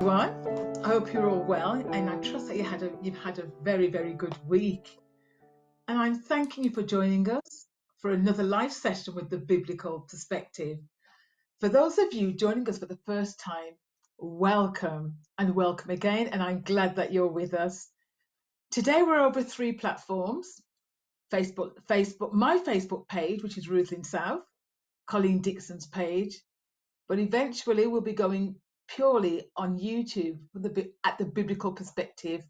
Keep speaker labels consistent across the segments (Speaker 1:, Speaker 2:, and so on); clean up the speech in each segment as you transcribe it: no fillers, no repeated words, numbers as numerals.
Speaker 1: everyone. I hope you're all well, and I trust that you've had a very, very good week. And I'm thanking you for joining us for another live session with the biblical perspective. For those of you joining us for the first time, welcome and welcome again, and I'm glad that you're with us. Today we're over 3 platforms: Facebook, my Facebook page, which is Ruth in South, Colleen Dixon's page, but eventually we'll be going purely on YouTube at the biblical perspective,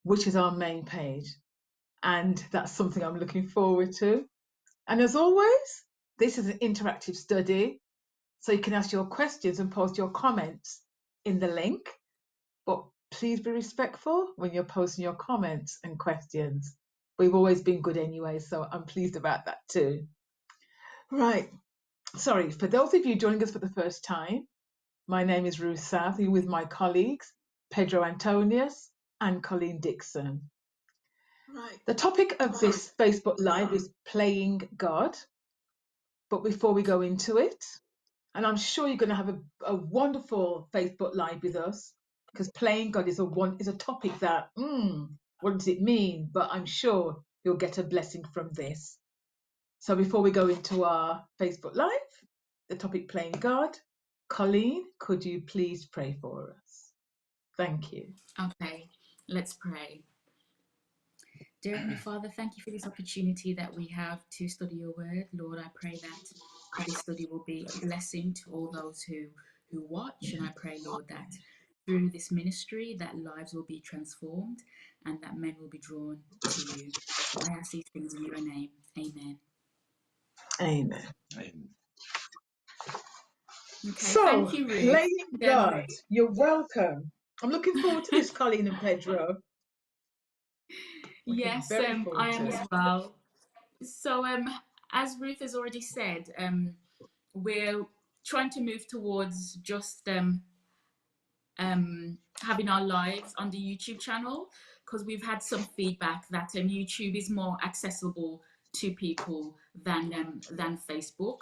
Speaker 1: which is our main page. And that's something I'm looking forward to. And as always, this is an interactive study, so you can ask your questions and post your comments in the link. But please be respectful when you're posting your comments and questions. We've always been good anyway, so I'm pleased about that too. Right. Sorry, for those of you joining us for the first time, my name is Ruth South, here with my colleagues, Pedro Antonius and Colleen Dixon. Right. The topic of this Facebook Live is playing God. But before we go into it, and I'm sure you're going to have a wonderful Facebook Live with us, because playing God is a topic that, what does it mean? But I'm sure you'll get a blessing from this. So before we go into our Facebook Live, the topic playing God, Colleen, could you please pray for us? Thank you.
Speaker 2: Okay, let's pray. Dear Heavenly Father, thank you for this opportunity that we have to study your word. Lord, I pray that this study will be a blessing to all those who watch. And I pray, Lord, that through this ministry, that lives will be transformed and that men will be drawn to you. I ask these things in your name. Amen.
Speaker 1: Amen.
Speaker 2: Okay,
Speaker 1: So,
Speaker 2: thank you, Ruth.
Speaker 1: playing God, you're welcome. I'm looking forward to this, Colleen and Pedro.
Speaker 2: Yes, I am as well. So, as Ruth has already said, we're trying to move towards just having our lives on the YouTube channel, because we've had some feedback that YouTube is more accessible to people than Facebook.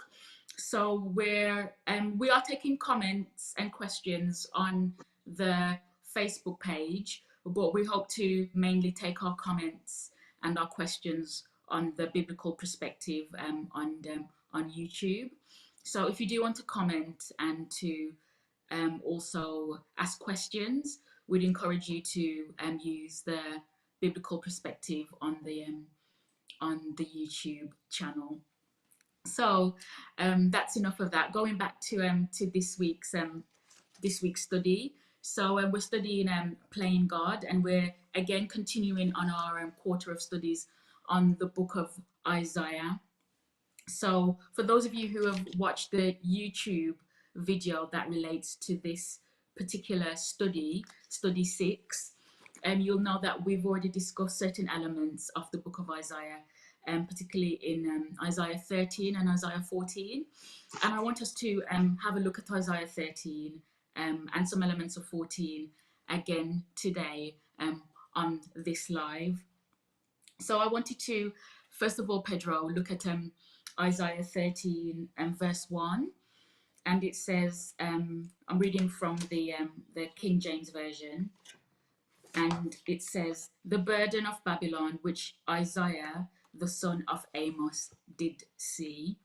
Speaker 2: So we are taking comments and questions on the Facebook page, but we hope to mainly take our comments and our questions on the biblical perspective on YouTube. So if you do want to comment and to also ask questions, we'd encourage you to use the biblical perspective on the YouTube channel. So that's enough of that. Going back to this week's study. So we're studying playing God, and we're again continuing on our quarter of studies on the book of Isaiah. So for those of you who have watched the YouTube video that relates to this particular study 6, you'll know that we've already discussed certain elements of the book of Isaiah, particularly in Isaiah 13 and Isaiah 14. And I want us to have a look at Isaiah 13 and some elements of 14 again today on this live. So I wanted to, first of all, Pedro, look at Isaiah 13 and verse 1. And it says, I'm reading from the King James Version. And it says, "The burden of Babylon, which Isaiah, the son of Amos, did see."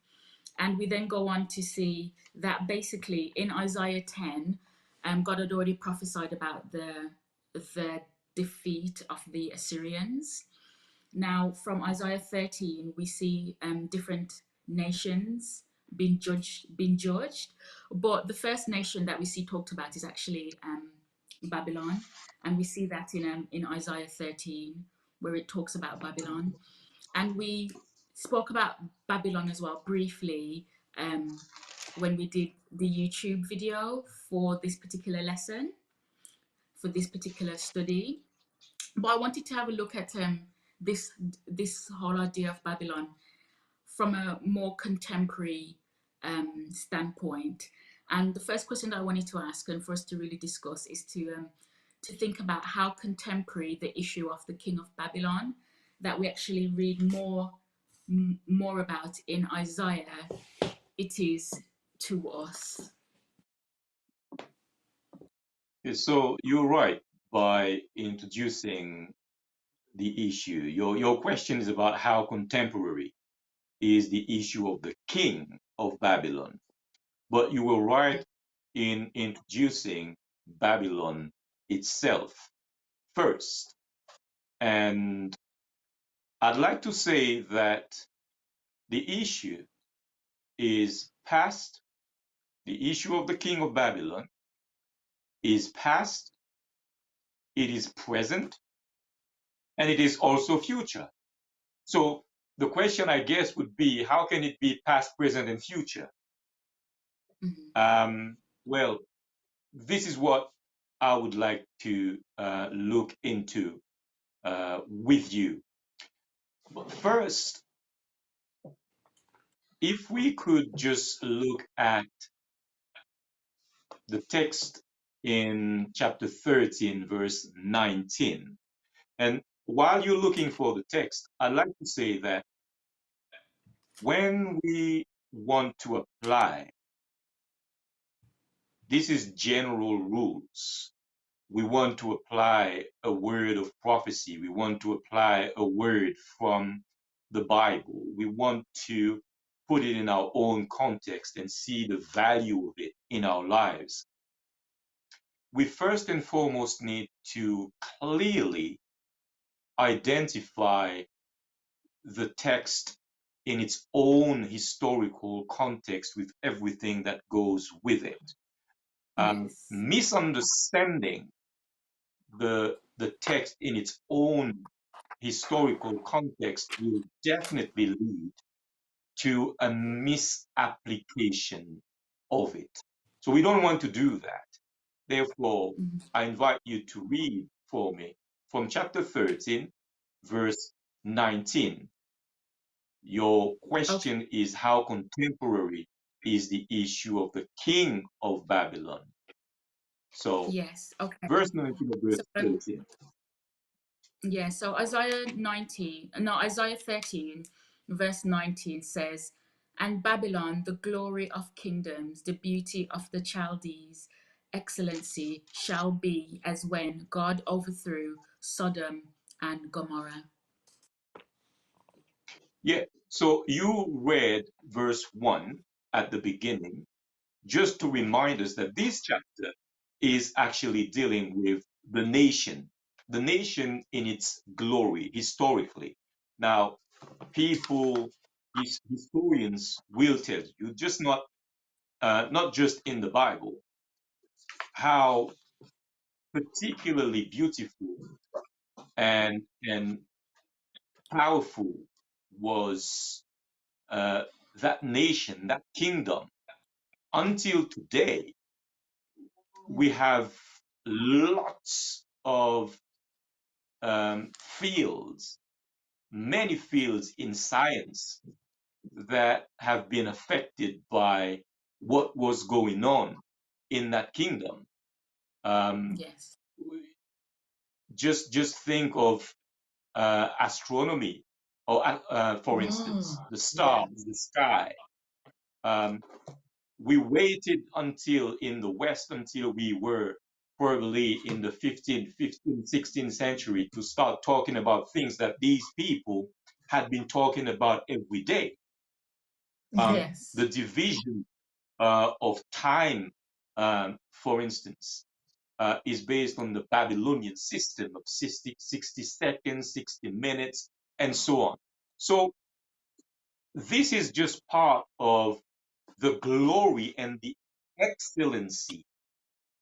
Speaker 2: And we then go on to see that basically in Isaiah 10, God had already prophesied about the defeat of the Assyrians. Now, from Isaiah 13, we see different nations being judged. But the first nation that we see talked about is actually Babylon. And we see that in Isaiah 13, where it talks about Babylon. And we spoke about Babylon as well briefly when we did the YouTube video for this particular lesson, for this particular study. But I wanted to have a look at this whole idea of Babylon from a more contemporary standpoint. And the first question that I wanted to ask, and for us to really discuss, is to think about how contemporary the issue of the king of Babylon, that we actually read more about in Isaiah, it is to us.
Speaker 3: So you're right by introducing the issue. Your question is about how contemporary is the issue of the king of Babylon. But you were right in introducing Babylon itself first. And I'd like to say that the issue is past. The issue of the king of Babylon is past, it is present, and it is also future. So the question, I guess, would be how can it be past, present, and future? Well, this is what I would like to look into with you. But first, if we could just look at the text in chapter 13, verse 19. And while you're looking for the text, I'd like to say that when we want to apply, this is general rules. We want to apply a word of prophecy. We want to apply a word from the Bible. We want to put it in our own context and see the value of it in our lives. We first and foremost need to clearly identify the text in its own historical context with everything that goes with it.
Speaker 2: Yes.
Speaker 3: Misunderstanding the text in its own historical context will definitely lead to a misapplication of it. So we don't want to do that. Therefore, I invite you to read for me from chapter 13, verse 19. Your question is how contemporary is the issue of the king of Babylon? So,
Speaker 2: Yes. Okay.
Speaker 3: verse 19 of verse 13.
Speaker 2: Yeah, so Isaiah 13, verse 19 says, "And Babylon, the glory of kingdoms, the beauty of the Chaldees, excellency shall be as when God overthrew Sodom and Gomorrah."
Speaker 3: Yeah, so you read verse 1 at the beginning, just to remind us that this chapter is actually dealing with the nation in its glory historically. Now, historians will tell you, just not just in the Bible, how particularly beautiful and powerful was that nation, that kingdom. Until today, we have lots of fields, many fields in science that have been affected by what was going on in that kingdom.
Speaker 2: Yes.
Speaker 3: Just think of astronomy, or for instance, the stars, the sky. We waited until in the West until we were probably in the 15th, 16th century to start talking about things that these people had been talking about every day.
Speaker 2: Yes.
Speaker 3: The division of time, for instance, is based on the Babylonian system of 60 seconds, 60 minutes, and so on. So this is just part of the glory and the excellency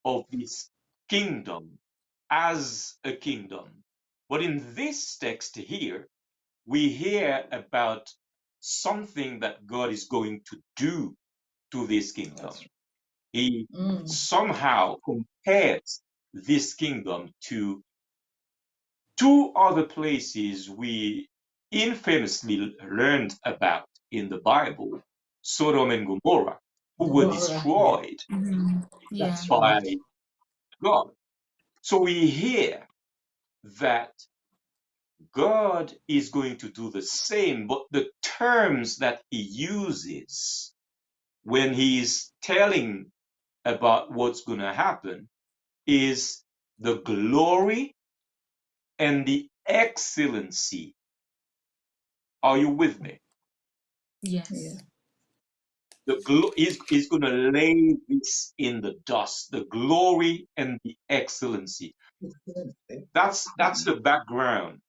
Speaker 3: of this kingdom as a kingdom. But in this text here, we hear about something that God is going to do to this kingdom. He somehow compares this kingdom to two other places we infamously learned about in the Bible, Sodom and Gomorrah, who were destroyed
Speaker 2: Yeah.
Speaker 3: by God. So we hear that God is going to do the same, but the terms that he uses when he's telling about what's going to happen is the glory and the excellency. Are you with me?
Speaker 2: Yes.
Speaker 1: Yeah.
Speaker 3: He's going to lay this in the dust, the glory and the excellency. That's the background.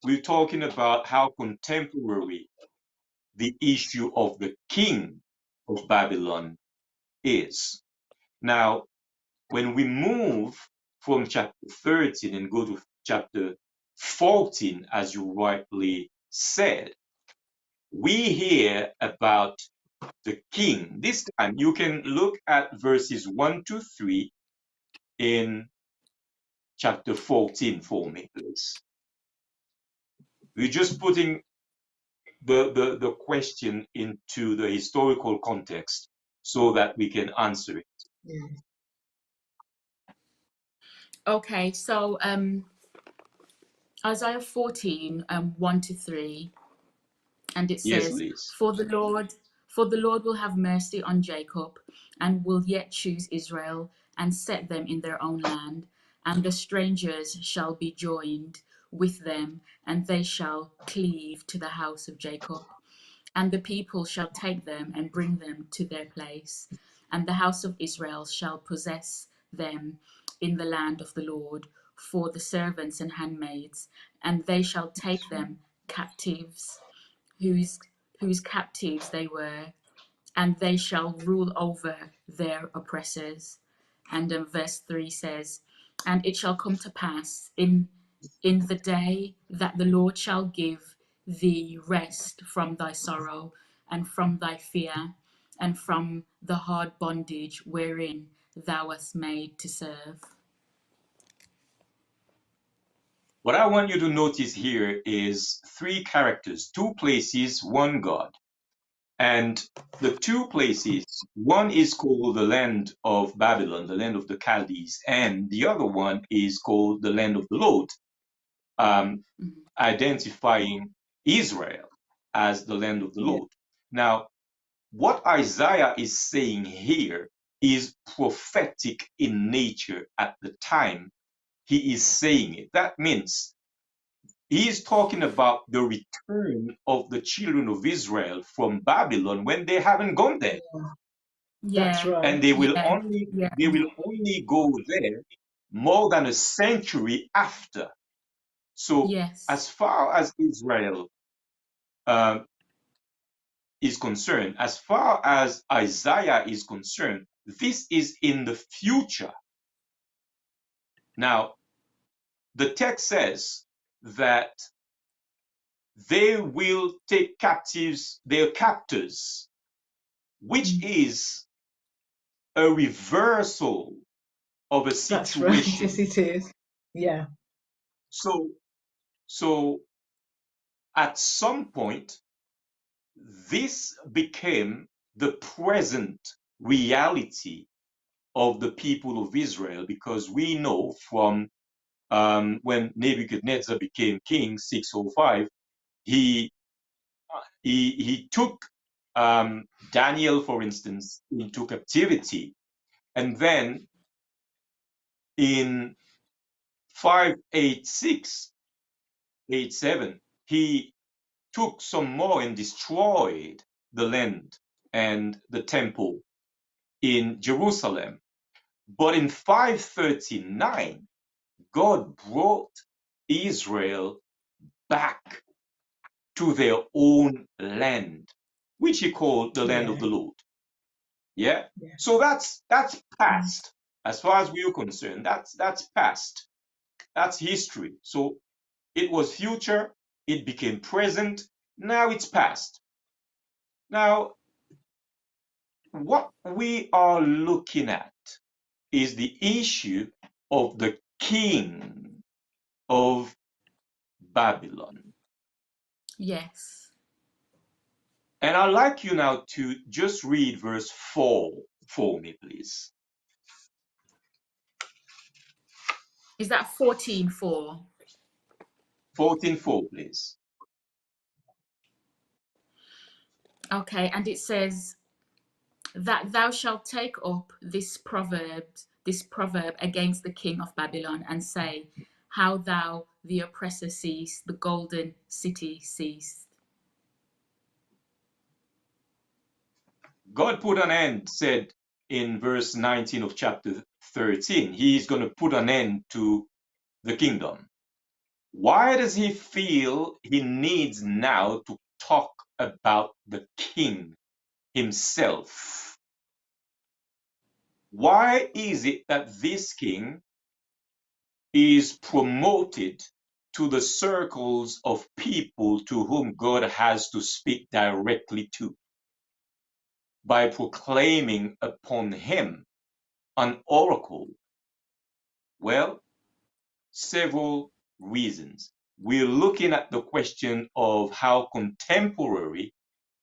Speaker 3: We're talking about how contemporary the issue of the king of Babylon is. Now, when we move from chapter 13 and go to chapter 14, as you rightly said, we hear about the king. This time you can look at verses 1 to 3 in chapter 14 for me, please. We're just putting the question into the historical context so that we can answer it.
Speaker 1: Yeah.
Speaker 2: Okay, so Isaiah 14, 1 to 3, and it
Speaker 3: Yes,
Speaker 2: says,
Speaker 3: please.
Speaker 2: For the Lord will have mercy on Jacob, and will yet choose Israel, and set them in their own land. And the strangers shall be joined with them, and they shall cleave to the house of Jacob. And the people shall take them and bring them to their place, and the house of Israel shall possess them in the land of the Lord for the servants and handmaids, and they shall take them captives, whose captives they were, and they shall rule over their oppressors. And verse 3 says, And it shall come to pass in the day that the Lord shall give thee rest from thy sorrow and from thy fear and from the hard bondage wherein thou wast made to serve.
Speaker 3: What I want you to notice here is three characters, two places, one God. And the two places, one is called the land of Babylon, the land of the Chaldees, and the other one is called the land of the Lord, identifying Israel as the land of the
Speaker 1: Yeah.
Speaker 3: Lord. Now, what Isaiah is saying here is prophetic in nature at the time he is saying it. That means he is talking about the return of the children of Israel from Babylon when they haven't gone there.
Speaker 1: That's
Speaker 2: Yeah,
Speaker 3: And
Speaker 1: right.
Speaker 3: they will
Speaker 2: yeah,
Speaker 3: only
Speaker 2: yeah,
Speaker 3: they will only go there more than a century after. So
Speaker 2: yes,
Speaker 3: as far as Israel um, is concerned, as far as Isaiah is concerned, this is in the future. Now, the text says that they will take captives their captors, which is a reversal of a
Speaker 1: That's right. Yes,
Speaker 3: situation.
Speaker 1: it is. Yeah.
Speaker 3: So, so at some point, this became the present reality of the people of Israel, because we know from when Nebuchadnezzar became king, 605, he he took Daniel, for instance, into captivity, and then in 586, 87, he took some more and destroyed the land and the temple in Jerusalem. But in 539, God brought Israel back to their own land, which he called the land of
Speaker 1: Yeah.
Speaker 3: the Lord. Yeah.
Speaker 1: Yeah.
Speaker 3: So that's past. As far as we're concerned, that's past. That's history. So it was future, it became present, now it's past. Now, what we are looking at is the issue of the king of Babylon.
Speaker 2: yes.
Speaker 3: And I'd like you now to just read verse 4 for me, please.
Speaker 2: Is that 14:4?
Speaker 3: 14:4, please.
Speaker 2: Okay, and it says that thou shalt take up this proverb this proverb against the king of Babylon and say, how thou the oppressor seest, the golden city seest.
Speaker 3: God put an end, said in verse 19 of chapter 13, he is going to put an end to the kingdom. Why does he feel he needs now to talk about the king himself? Why is it that this king is promoted to the circles of people to whom God has to speak directly to by proclaiming upon him an oracle? Well, several reasons. We're looking at the question of how contemporary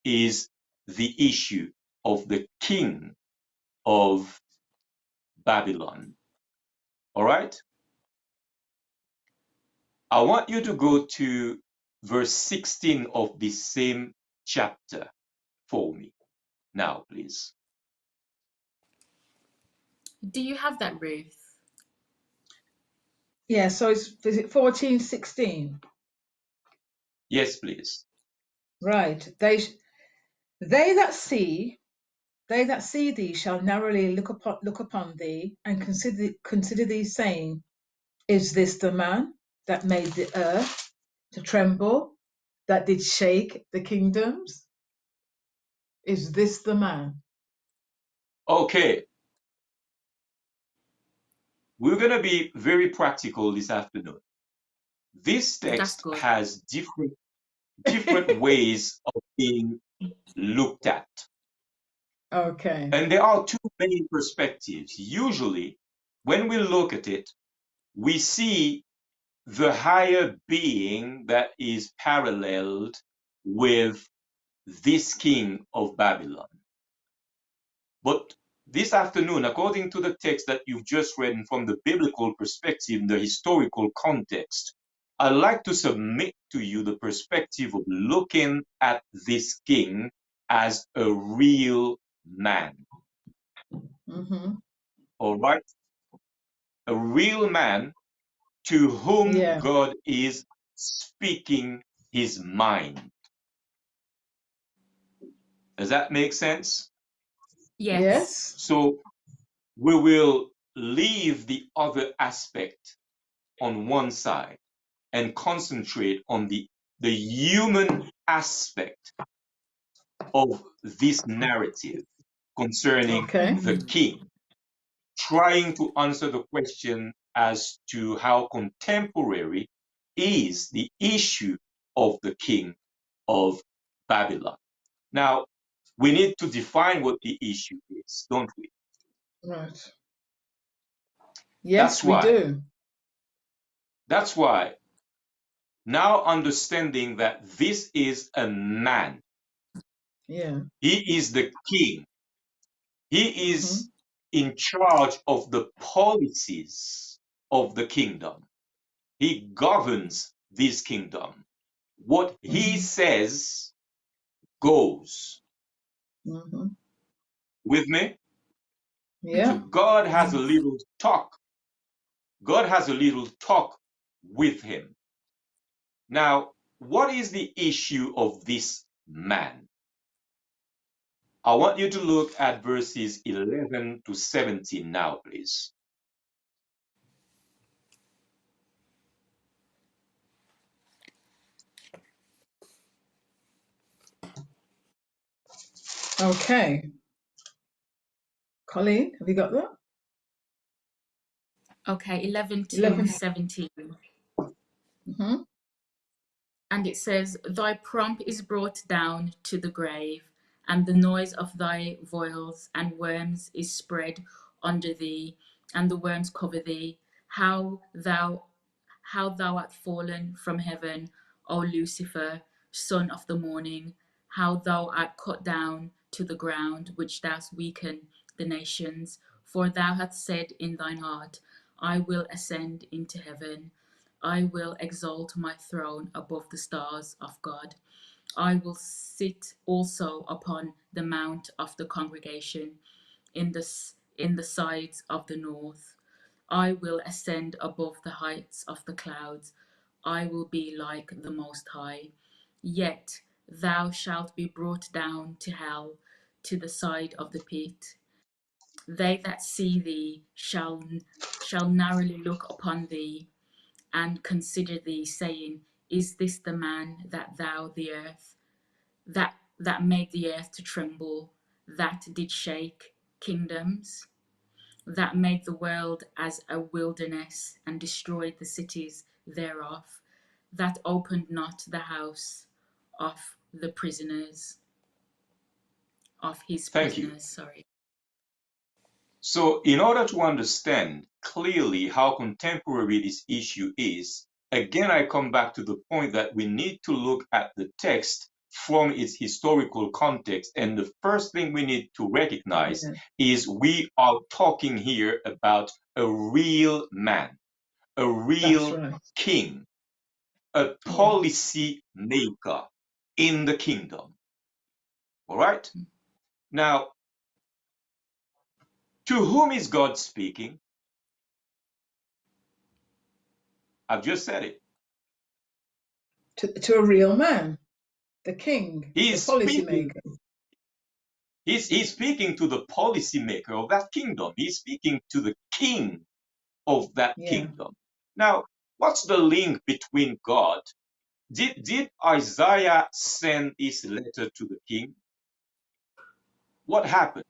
Speaker 3: is the issue of the king of Babylon. All right? I want you to go to verse 16 of this same chapter for me now, please.
Speaker 2: Do you have that, Ruth?
Speaker 1: Yeah, so is it 14:16?
Speaker 3: Yes, please.
Speaker 1: Right. They that see thee shall narrowly look upon thee and consider thee, saying, is this the man that made the earth to tremble, that did shake the kingdoms? Is this the man?
Speaker 3: Okay, we're going to be very practical this afternoon. This
Speaker 2: That's
Speaker 3: text
Speaker 2: good.
Speaker 3: has different ways of being looked at.
Speaker 1: Okay.
Speaker 3: And there are two main perspectives. Usually, when we look at it, we see the higher being that is paralleled with this king of Babylon. But this afternoon, according to the text that you've just read and from the biblical perspective, the historical context, I'd like to submit to you the perspective of looking at this king as a real man.
Speaker 1: Mm-hmm.
Speaker 3: All right? A real man to whom
Speaker 1: Yeah.
Speaker 3: God is speaking his mind. Does that make sense?
Speaker 2: Yes.
Speaker 1: Yes.
Speaker 3: So we will leave the other aspect on one side and concentrate on the human aspect of this narrative concerning
Speaker 1: Okay.
Speaker 3: the king, trying to answer the question as to how contemporary is the issue of the king of Babylon. Now, we need to define what the issue is, don't we?
Speaker 1: Right.
Speaker 3: That's
Speaker 1: Yes, we
Speaker 3: why.
Speaker 1: do.
Speaker 3: That's why now understanding that this is a man,
Speaker 1: Yeah.
Speaker 3: he is the king, he
Speaker 1: Mm-hmm.
Speaker 3: is in charge of the policies of the kingdom. He governs this kingdom. What he says goes.
Speaker 1: Mm-hmm.
Speaker 3: With me? So
Speaker 1: Yeah.
Speaker 3: God has a little talk. God has a little talk with him. Now, what is the issue of this man? I want you to look at verses 11 to 17 now, please.
Speaker 1: Okay. Colleen, have you got that?
Speaker 2: Okay, 11 to
Speaker 1: 11.
Speaker 2: 17.
Speaker 1: Mm-hmm.
Speaker 2: And it says, thy pomp is brought down to the grave, and the noise of thy voiles and worms is spread under thee, and the worms cover thee. How thou art fallen from heaven, O Lucifer, son of the morning, how thou art cut down to the ground, which dost weaken the nations. For thou hast said in thine heart, I will ascend into heaven. I will exalt my throne above the stars of God. I will sit also upon the mount of the congregation in in the sides of the north. I will ascend above the heights of the clouds. I will be like the Most High. Yet thou shalt be brought down to hell, to the side of the pit. They that see thee shall narrowly look upon thee, and consider thee, saying, Is this the man that made the earth to tremble, that did shake kingdoms, that made the world as a wilderness, and destroyed the cities thereof, that opened not the house of the prisoners, of his
Speaker 3: Thank you.
Speaker 2: prisoners, sorry.
Speaker 3: So, in order to understand clearly how contemporary this issue is, again, I come back to the point that we need to look at the text from its historical context. And the first thing we need to recognize is we are talking here about a real man, a real king, a policy maker in the kingdom. All right? Now, to whom is God speaking? I've just said it.
Speaker 1: To a real man, the king, the policymaker.
Speaker 3: He's speaking to the policymaker of that kingdom. He's speaking to the king of that kingdom. Now, what's the link between God? Did Isaiah send his letter to the king? What happened?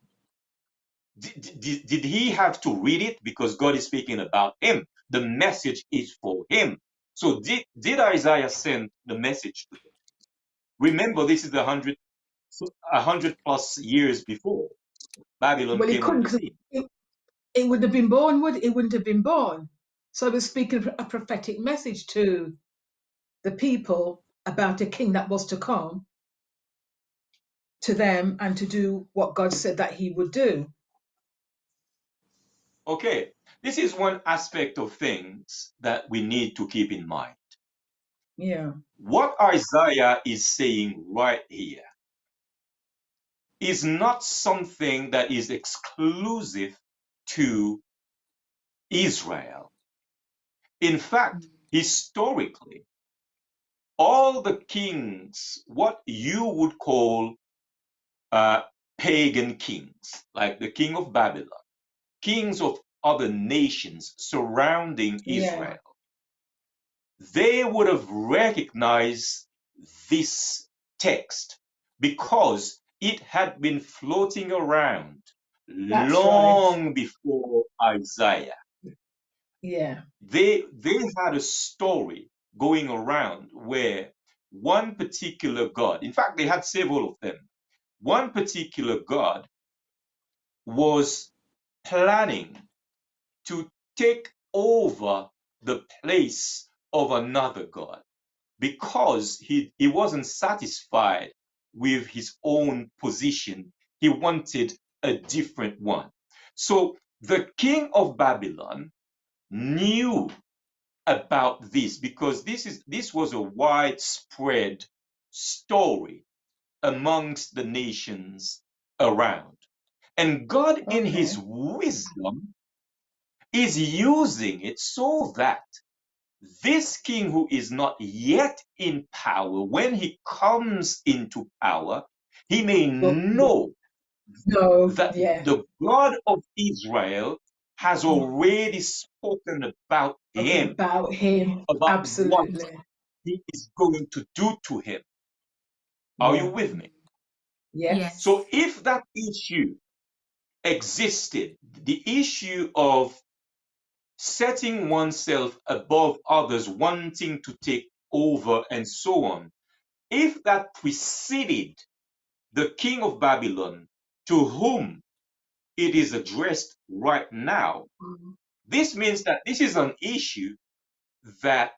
Speaker 3: Did he have to read it because God is speaking about him? The message is for him. So did Isaiah send the message to him? Remember, this is 100 plus years before Babylon
Speaker 1: Well, he
Speaker 3: came on
Speaker 1: couldn't,
Speaker 3: the
Speaker 1: because
Speaker 3: scene.
Speaker 1: it wouldn't have been born, it wouldn't have been born. So he was speaking a prophetic message to the people about a king that was to come to them and to do what God said that he would do.
Speaker 3: Okay, this is one aspect of things that we need to keep in mind.
Speaker 1: Yeah.
Speaker 3: What Isaiah is saying right here is not something that is exclusive to Israel. In fact, historically, all the kings, what you would call pagan kings, like the king of Babylon, kings of other nations surrounding Israel, they would have recognized this text because it had been floating around long before Isaiah.
Speaker 1: Yeah.
Speaker 3: They had a story going around where one particular god, in fact, they had several of them, one particular god was planning to take over the place of another god because he wasn't satisfied with his own position. He wanted a different one. So the king of Babylon knew about this because this was a widespread story amongst the nations around. And God, in his wisdom, is using it so that this king who is not yet in power, when he comes into power, he may know that the God of Israel has already spoken about him, about what he is going to do to him. Are you with me?
Speaker 1: Yes.
Speaker 3: So if that issue existed, the issue of setting oneself above others, wanting to take over and so on, if that preceded the king of Babylon to whom it is addressed right now, this means that this is an issue that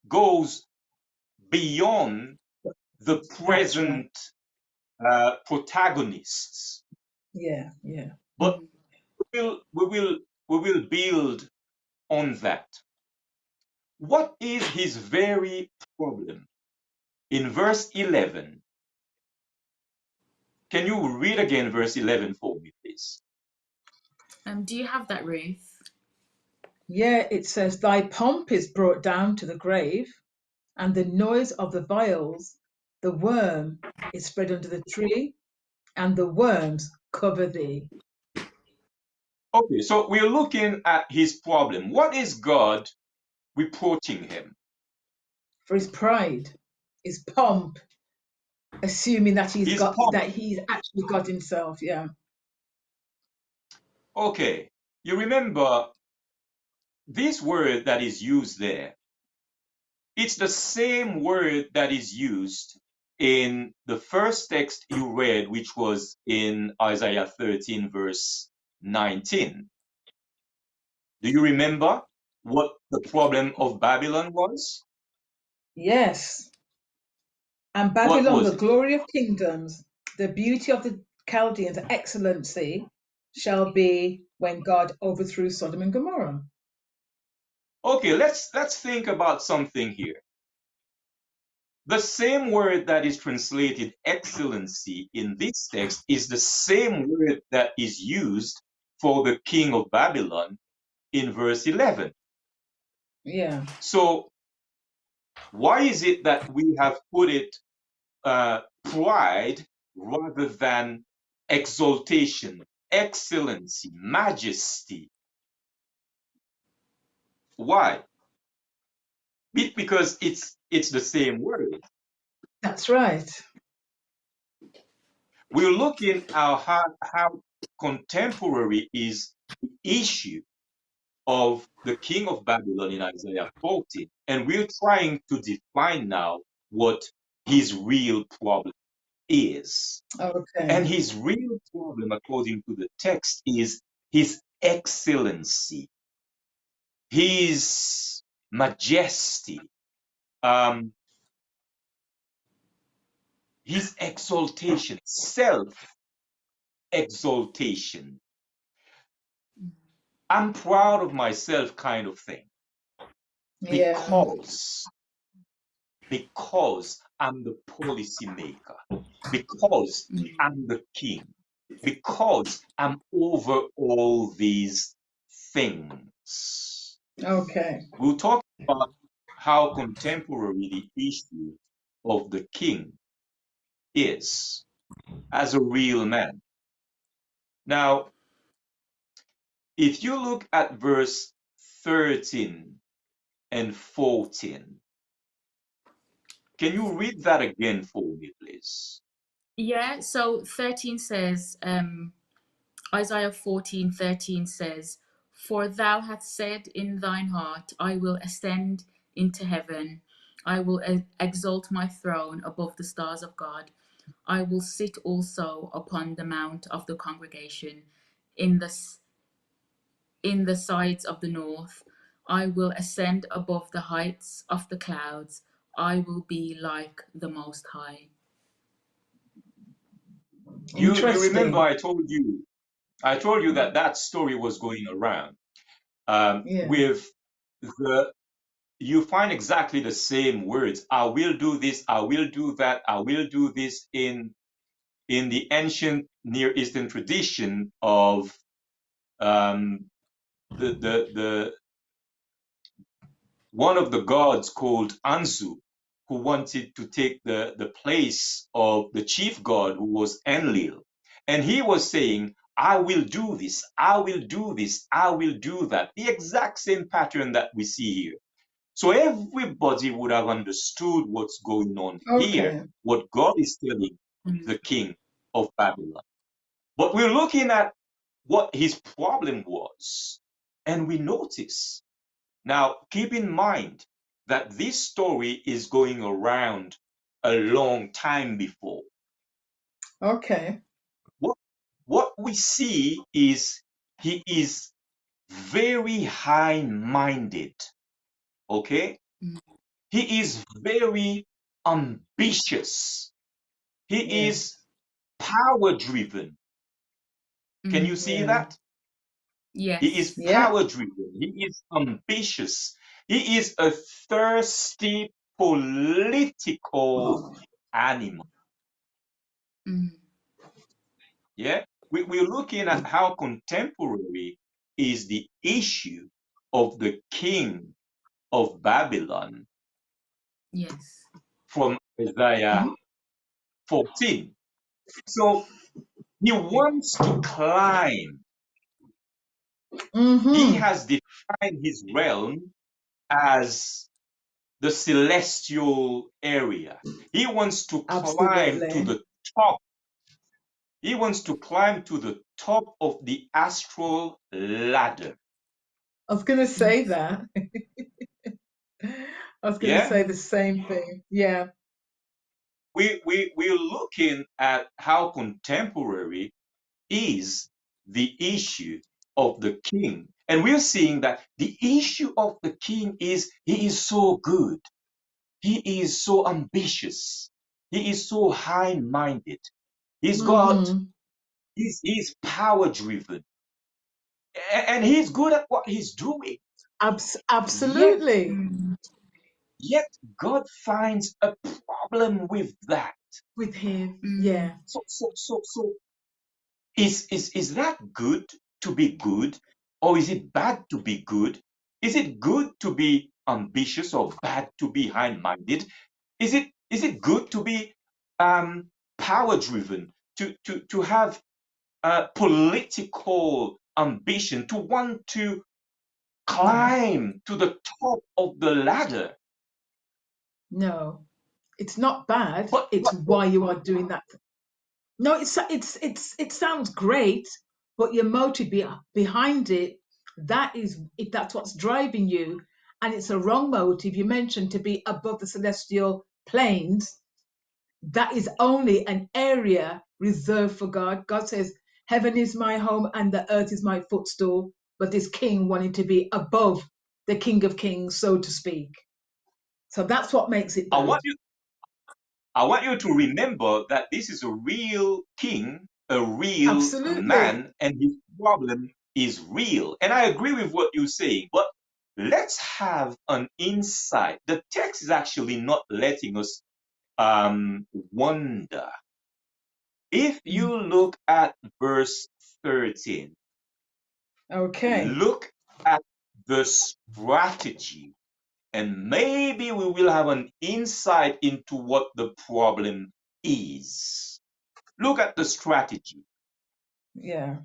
Speaker 3: goes beyond the present protagonists.
Speaker 1: Yeah.
Speaker 3: But we will build on that. What is his very problem? In verse 11, can you read again verse 11 for me, please?
Speaker 2: Do you have that, Ruth?
Speaker 1: Yeah, it says, Thy pomp is brought down to the grave, and the noise of the viols, the worm is spread under the tree, and the worms cover thee.
Speaker 3: Okay, so we're looking at his problem. What is God reproaching him?
Speaker 1: For his pride, his pomp, assuming that
Speaker 3: His pomp.
Speaker 1: he's actually God himself. Yeah.
Speaker 3: Okay, you remember this word that is used there, it's the same word that is used in the first text you read, which was in Isaiah 13, verse 19. Do you remember what the problem of Babylon was?
Speaker 1: Yes. And
Speaker 3: What
Speaker 1: Babylon,
Speaker 3: was
Speaker 1: the
Speaker 3: it?
Speaker 1: glory of kingdoms, the beauty of the Chaldeans, the excellency, shall be when God overthrew Sodom and Gomorrah.
Speaker 3: Okay, let's think about something here. The same word that is translated excellency in this text is the same word that is used for the king of Babylon in verse 11.
Speaker 1: Yeah.
Speaker 3: So why is it that we have put it pride rather than exaltation, excellency, majesty? Why? Because it's the same word.
Speaker 1: That's right.
Speaker 3: We're looking at how contemporary is the issue of the king of Babylon in Isaiah 14, and we're trying to define now what his real problem is. And
Speaker 1: Okay.
Speaker 3: his real problem, according to the text, is his excellency, his majesty, um, his exaltation, self exaltation. I'm proud of myself, kind of thing,
Speaker 1: Yeah.
Speaker 3: because I'm the policy maker, because I'm the king, because I'm over all these things.
Speaker 1: Okay.
Speaker 3: We'll talk about how contemporary the issue of the king is as a real man. Now, if you look at verse 13 and 14, can you read that again for me, please?
Speaker 2: Yeah, so 13 says, Isaiah 14:13 says, For thou hast said in thine heart, I will ascend into heaven. I will exalt my throne above the stars of God. I will sit also upon the mount of the congregation in the sides of the north. I will ascend above the heights of the clouds. I will be like the Most High.
Speaker 3: You remember
Speaker 1: Interesting.
Speaker 3: I told you that that story was going around
Speaker 1: Yeah.
Speaker 3: with the you find exactly the same words. I will do this, I will do that, I will do this in the ancient Near Eastern tradition of um, the one of the gods called Anzu, who wanted to take the place of the chief god who was Enlil. And he was saying, I will do this, I will do this, I will do that. The exact same pattern that we see here. So everybody would have understood what's going on here,
Speaker 1: Okay.
Speaker 3: what God is telling the king of Babylon. But we're looking at what his problem was. And we notice now, keep in mind that this story is going around a long time before.
Speaker 1: Okay.
Speaker 3: What, what we see is he is very high minded, okay? He is very ambitious. He
Speaker 1: Yeah.
Speaker 3: is power driven. Can you see
Speaker 1: Yeah.
Speaker 3: that? He
Speaker 2: Yes.
Speaker 3: is
Speaker 1: Yeah.
Speaker 3: power driven. He is ambitious. He is a thirsty political animal.
Speaker 2: Mm.
Speaker 3: Yeah. we're looking at how contemporary is the issue of the king of Babylon
Speaker 2: Yes.
Speaker 3: from Isaiah 14. So he wants to climb. He has defined his realm as the celestial area. He wants to climb to
Speaker 1: Absolutely.
Speaker 3: the top. He wants to climb to the top of the astral ladder.
Speaker 1: I was going to say
Speaker 2: Yes.
Speaker 1: that. I was going to
Speaker 3: Yeah?
Speaker 1: say the same thing. Yeah.
Speaker 3: We're looking at how contemporary is the issue of the king. And we're seeing that the issue of the king is he is so good. He is so ambitious. He is so high-minded. He's got,
Speaker 1: Mm-hmm.
Speaker 3: he's power-driven. And he's good at what he's doing. Yet,
Speaker 1: Absolutely.
Speaker 2: Mm.
Speaker 3: yet God finds a problem with that.
Speaker 1: With him.
Speaker 2: Mm.
Speaker 1: Yeah.
Speaker 3: So is that good to be good, or is it bad to be good? Is it good to be ambitious or bad to be high-minded? Is it good to be power driven, to have political ambition, to want to
Speaker 1: No.
Speaker 3: climb to the top of the ladder?
Speaker 1: No. It's not bad.
Speaker 3: But
Speaker 1: It's
Speaker 3: but, but
Speaker 1: why you are doing that. No, it sounds great, but your motive behind it, that is if that's what's driving you, and it's a wrong motive. You mentioned to be above the celestial planes. That is only an area reserved for God. God says, "Heaven is my home and the earth is my footstool." But this king wanted to be above the King of Kings, so to speak. So that's what makes it
Speaker 3: I
Speaker 1: bad.
Speaker 3: want you I want you to remember that this is a real king, a real
Speaker 1: Absolutely.
Speaker 3: man, and his problem is real. And I agree with what you're saying, but let's have an insight. The text is actually not letting us wonder. If
Speaker 1: Mm.
Speaker 3: you look at verse 13,
Speaker 1: Okay.
Speaker 3: look at the strategy, and maybe we will have an insight into what the problem is. Look at the strategy.
Speaker 1: Yeah.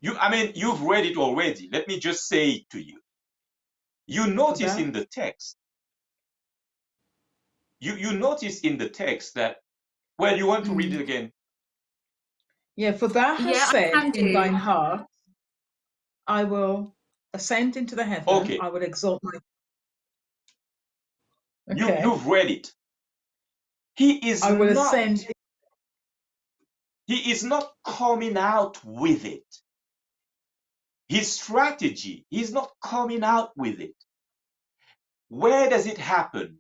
Speaker 3: You've read it already. Let me just say it to you. You
Speaker 1: For
Speaker 3: notice in
Speaker 1: that.
Speaker 3: the text, you notice in the text that, well, you want to read
Speaker 2: Mm.
Speaker 3: it again?
Speaker 1: Yeah, for thou hast
Speaker 2: Yeah, I
Speaker 1: said
Speaker 2: can
Speaker 1: in thine
Speaker 2: do.
Speaker 1: heart, I will ascend into the heaven,
Speaker 3: Okay,
Speaker 1: I will exalt my.
Speaker 3: you
Speaker 1: Okay.
Speaker 3: you've read it. He is
Speaker 1: I will
Speaker 3: not
Speaker 1: ascend.
Speaker 3: he is not coming out with it. His strategy, he's not coming out with it. Where does it happen?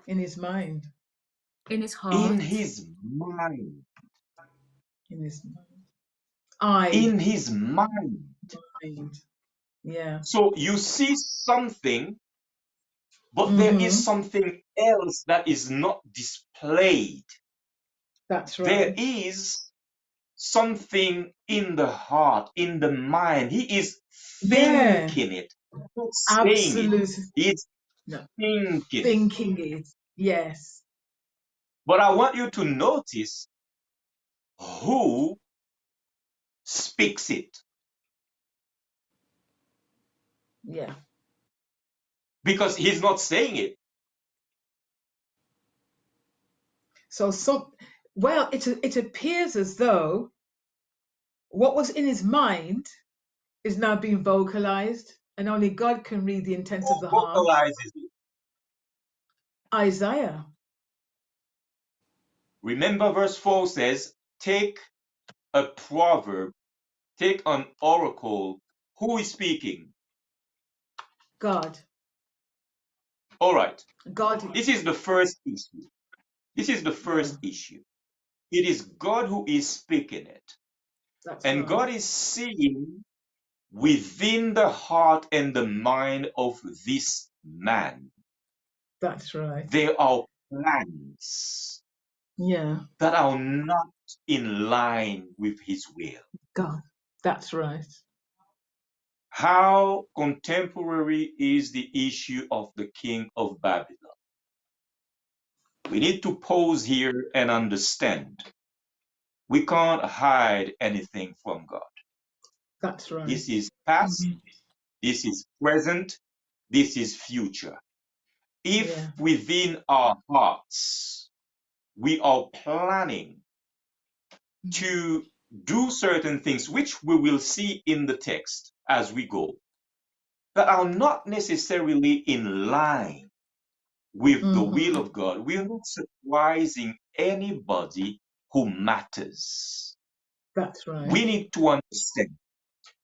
Speaker 1: In his mind.
Speaker 2: In his
Speaker 3: In
Speaker 2: heart.
Speaker 3: his mind.
Speaker 1: In his mind. I
Speaker 3: In his mind.
Speaker 1: mind. Yeah.
Speaker 3: So you see something, but there is
Speaker 1: Mm-hmm.
Speaker 3: something else that is not displayed.
Speaker 1: That's
Speaker 3: There
Speaker 1: right.
Speaker 3: is something in the heart, in the mind. He is
Speaker 1: Yeah.
Speaker 3: thinking it, not saying it.
Speaker 1: Absolutely.
Speaker 3: He's
Speaker 1: No.
Speaker 3: thinking it.
Speaker 1: Thinking it. Yes.
Speaker 3: But I want you to notice who speaks it,
Speaker 1: Yeah.
Speaker 3: because he's not saying it.
Speaker 1: So well, it appears as though what was in his mind is now being vocalized, and only God can read the intent of
Speaker 3: Who
Speaker 1: the heart.
Speaker 3: vocalizes it?
Speaker 1: Isaiah.
Speaker 3: Remember, verse 4 says, take a proverb, take an oracle. Who is speaking?
Speaker 1: God.
Speaker 3: All right.
Speaker 1: God.
Speaker 3: This is the first issue. This is the
Speaker 1: Yeah.
Speaker 3: first issue. It is God who is speaking it.
Speaker 1: That's
Speaker 3: And
Speaker 1: right.
Speaker 3: God is seeing within the heart and the mind of this man.
Speaker 1: That's right.
Speaker 3: There are plans.
Speaker 1: Yeah.
Speaker 3: that are not in line with his will.
Speaker 1: God. That's right.
Speaker 3: How contemporary is the issue of the king of Babylon? We need to pause here and understand. We can't hide anything from God.
Speaker 1: That's right.
Speaker 3: This is past,
Speaker 2: Mhm.
Speaker 3: this is present, this is future. If
Speaker 1: Yeah.
Speaker 3: within our hearts we are planning to do certain things, which we will see in the text as we go, that are not necessarily in line with the will of God, we are not surprising anybody who matters.
Speaker 1: That's right.
Speaker 3: We need to understand,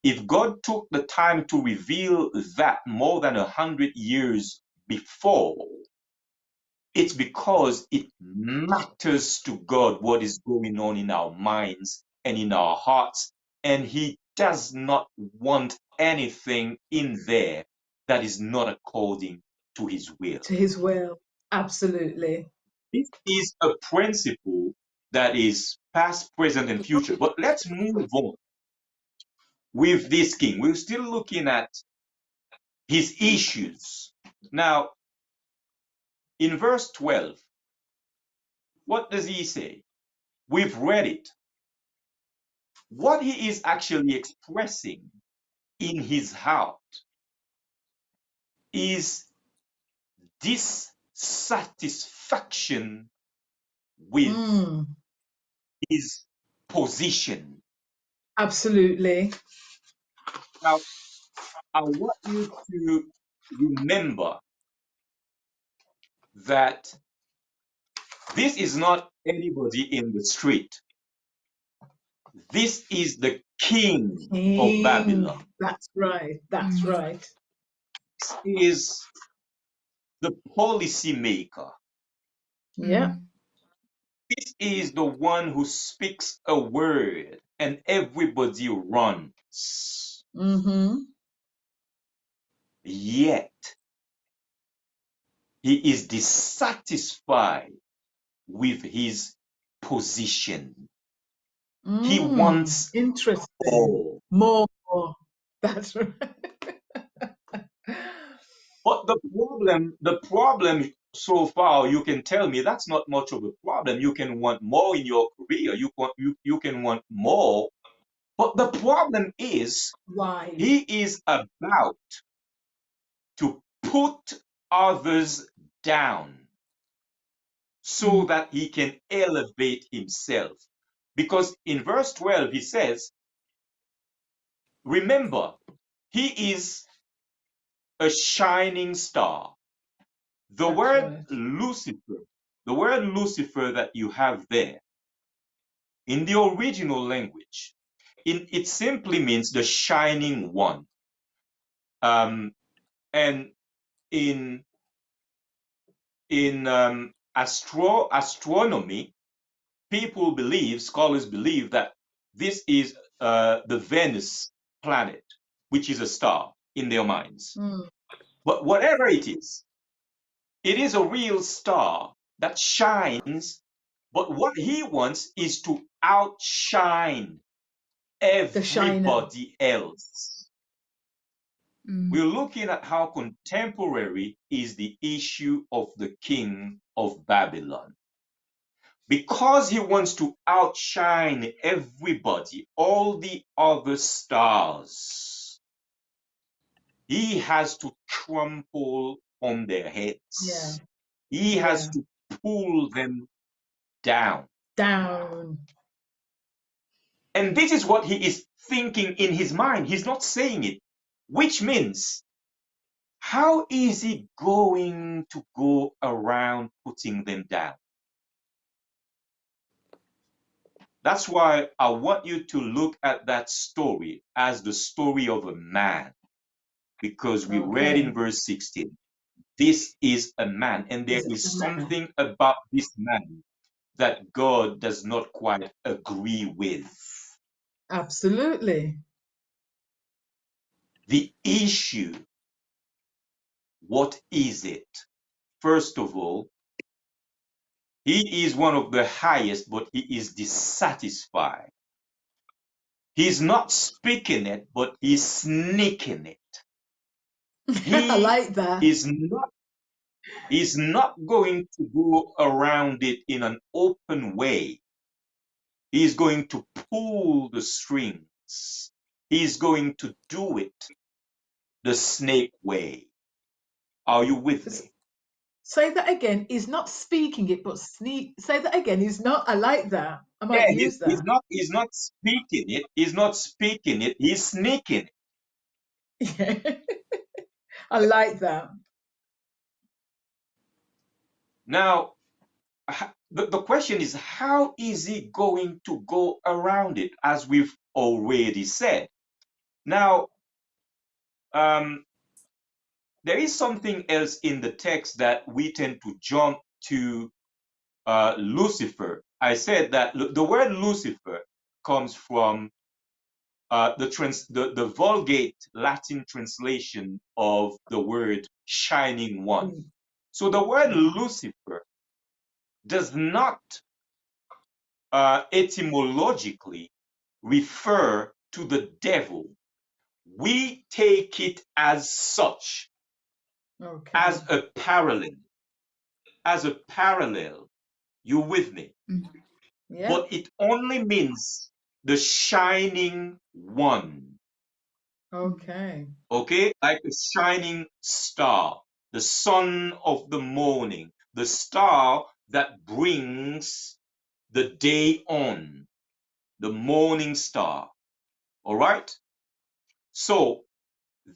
Speaker 3: if God took the time to reveal that more than 100 years before, it's because it matters to God what is going on in our minds and in our hearts, and He does not want anything in there that is not according to His will.
Speaker 1: To his will. Absolutely.
Speaker 3: This is a principle that is past, present, and future. But let's move on with this king. We're still looking at his issues. Now, in verse 12, what does he say? We've read it. What he is actually expressing in his heart is dissatisfaction with
Speaker 1: Mm.
Speaker 3: his position.
Speaker 1: Absolutely.
Speaker 3: Now, I want you to remember that this is not anybody in the street. This is the king of
Speaker 1: King.
Speaker 3: Babylon.
Speaker 1: That's right. That's
Speaker 2: Mhm.
Speaker 1: right.
Speaker 3: This is the policy maker.
Speaker 1: Yeah.
Speaker 2: Mhm.
Speaker 3: This is the one who speaks a word and everybody runs.
Speaker 1: Mm-hmm.
Speaker 3: Yet he is dissatisfied with his position. He wants
Speaker 1: Interesting.
Speaker 3: all.
Speaker 1: More. That's right.
Speaker 3: But the problem so far, you can tell me that's not much of a problem. You can want more in your career. You can want more. But the problem is
Speaker 1: Why?
Speaker 3: he is about to put others down so
Speaker 2: Mhm.
Speaker 3: that he can elevate himself. Because in verse 12 he says, remember, he is a shining star. The
Speaker 1: That's
Speaker 3: word
Speaker 1: right.
Speaker 3: Lucifer, the word Lucifer that you have there, in the original language, it simply means the shining one. And in astronomy, scholars believe that this is the Venus planet, which is a star in their minds.
Speaker 1: Mm.
Speaker 3: But whatever it is a real star that shines, but what he wants is to outshine
Speaker 1: The shiner.
Speaker 3: everybody else.
Speaker 2: Mhm.
Speaker 3: We're looking at how contemporary is the issue of the king of Babylon. Because he wants to outshine everybody, all the other stars, he has to trample on their
Speaker 1: Yeah.
Speaker 3: heads. He has
Speaker 1: Yeah.
Speaker 3: to pull them down.
Speaker 1: Down.
Speaker 3: And this is what he is thinking in his mind. He's not saying it, which means, how is he going to go around putting them down? That's why I want you to look at that story as the story of a man, because we read in
Speaker 1: Okay.
Speaker 3: verse 16, this is a man, and there
Speaker 1: This is
Speaker 3: is
Speaker 1: the man.
Speaker 3: something about this man that God does not quite agree with.
Speaker 1: Absolutely.
Speaker 3: The issue, what is it? First of all, He is one of the highest, but he is dissatisfied. He's not speaking it, but he's sneaking it.
Speaker 1: I
Speaker 3: He
Speaker 1: like that.
Speaker 3: is not going to go around it in an open way. He's going to pull the strings. He's going to do it the snake way. Are you with me?
Speaker 1: Say that again. He's not speaking it, but sneak. Say that again. He's not. I like that. I
Speaker 3: Yeah,
Speaker 1: might use that.
Speaker 3: he's not speaking it. He's not speaking it. He's sneaking it.
Speaker 1: Yeah. I like that.
Speaker 3: Now, the question is, how is he going to go around it, as we've already said? Now, there is something else in the text that we tend to jump to Lucifer. I said that the word Lucifer comes from the Vulgate Latin translation of the word shining one.
Speaker 1: Mm.
Speaker 3: So the word Lucifer does not etymologically refer to the devil. We take it as such,
Speaker 1: Okay.
Speaker 3: as a parallel, You with me?
Speaker 1: Yeah.
Speaker 3: But it only means the shining one.
Speaker 1: Okay.
Speaker 3: Okay, like a shining star, the sun of the morning, the star that brings the day on, the morning star. All right. So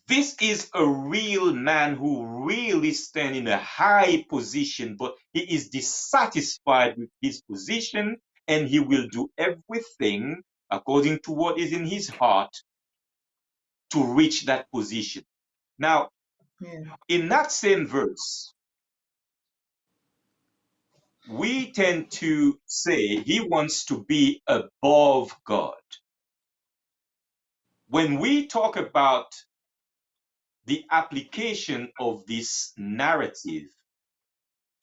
Speaker 3: this is a real man who really stands in a high position, but he is dissatisfied with his position, and he will do everything according to what is in his heart to reach that position. Now,
Speaker 1: Yeah.
Speaker 3: in that same verse, we tend to say he wants to be above God. When we talk about the application of this narrative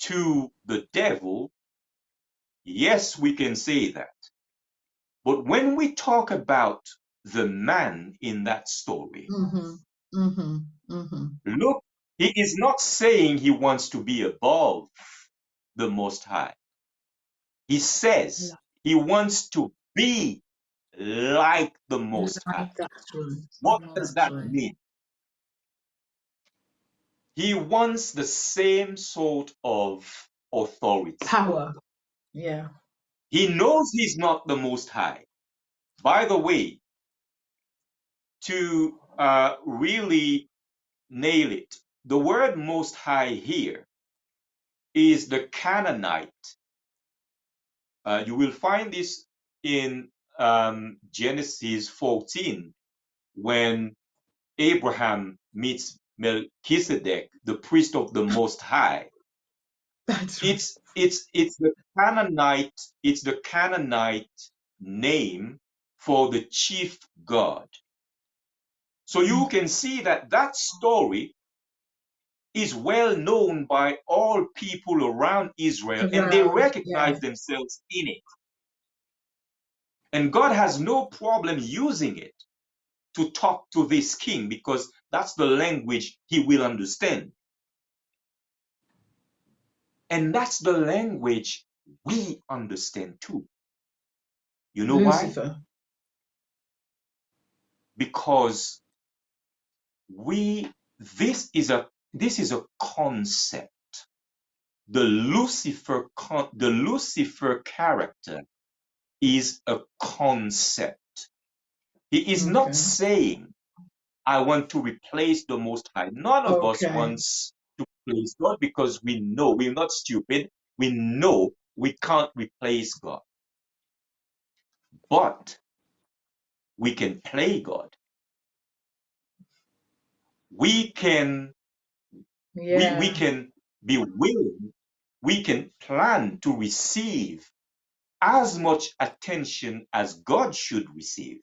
Speaker 3: to the devil, yes, we can say that. But when we talk about the man in that story,
Speaker 1: Mm-hmm. Mm-hmm. Mm-hmm.
Speaker 3: look, he is not saying he wants to be above the Most High. He says he wants to be like the Most High.
Speaker 1: That's right.
Speaker 3: What does
Speaker 1: That's
Speaker 3: that
Speaker 1: right.
Speaker 3: mean? He wants the same sort of authority.
Speaker 1: Power. Yeah.
Speaker 3: He knows he's not the Most High. By the way, to really nail it, the word Most High here is the Canaanite. You will find this in Genesis 14 when Abraham meets Melchizedek, the priest of the Most High.
Speaker 1: That's right.
Speaker 3: It's the Canaanite name for the chief god. So you can see that that story is well known by all people around Israel, and they
Speaker 1: Around. Yeah.
Speaker 3: recognize themselves in it. And God has no problem using it to talk to this king because that's the language he will understand. And that's the language we understand too. You know why?
Speaker 1: Lucifer.
Speaker 3: Because this is a concept. The Lucifer character is a concept. He is not
Speaker 1: Okay.
Speaker 3: saying, I want to replace the Most High. None of us
Speaker 1: Okay.
Speaker 3: wants to replace God because we know we're not stupid. We know we can't replace God. But we can play God. We can we
Speaker 1: Yeah.
Speaker 3: can be willing, we can plan to receive as much attention as God should receive.